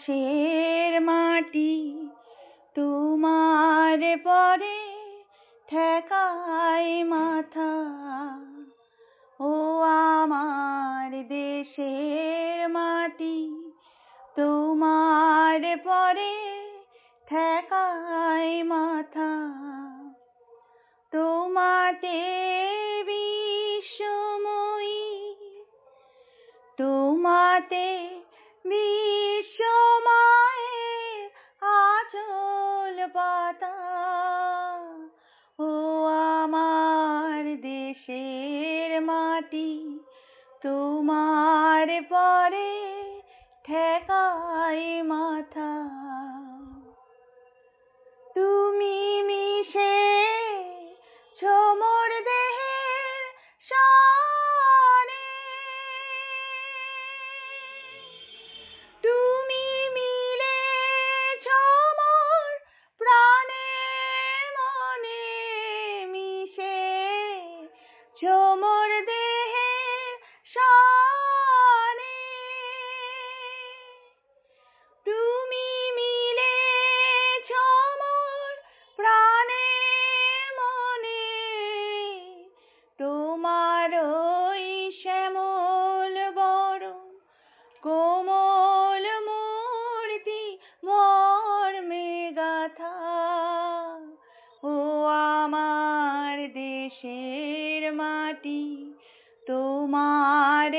দেশের মাটি তোমার পরে ঠেকাই মাথা। ও আমার দেশের মাটি তোমার পরে ঠেকাই মাথা। তোমাতে বিশ্বময়ী, তোমাতে বিশ্বমায়ের আঁচল পাতা। ও আমার দেশের মাটি তোমার পরে ঠেকাই মাথা। তুমি মিশেছ মোর দেহের সনে, তুমি মিলেছ মোর প্রাণে মনে, মিশেছ মোর দেহের সনে। তুমি মিলেছ মোর প্রাণে মনে, তোমার ওই শ্যামল বরণ কোমল মূর্তি মর্মে গাথা। ও আমার দেশের মাটি তোমার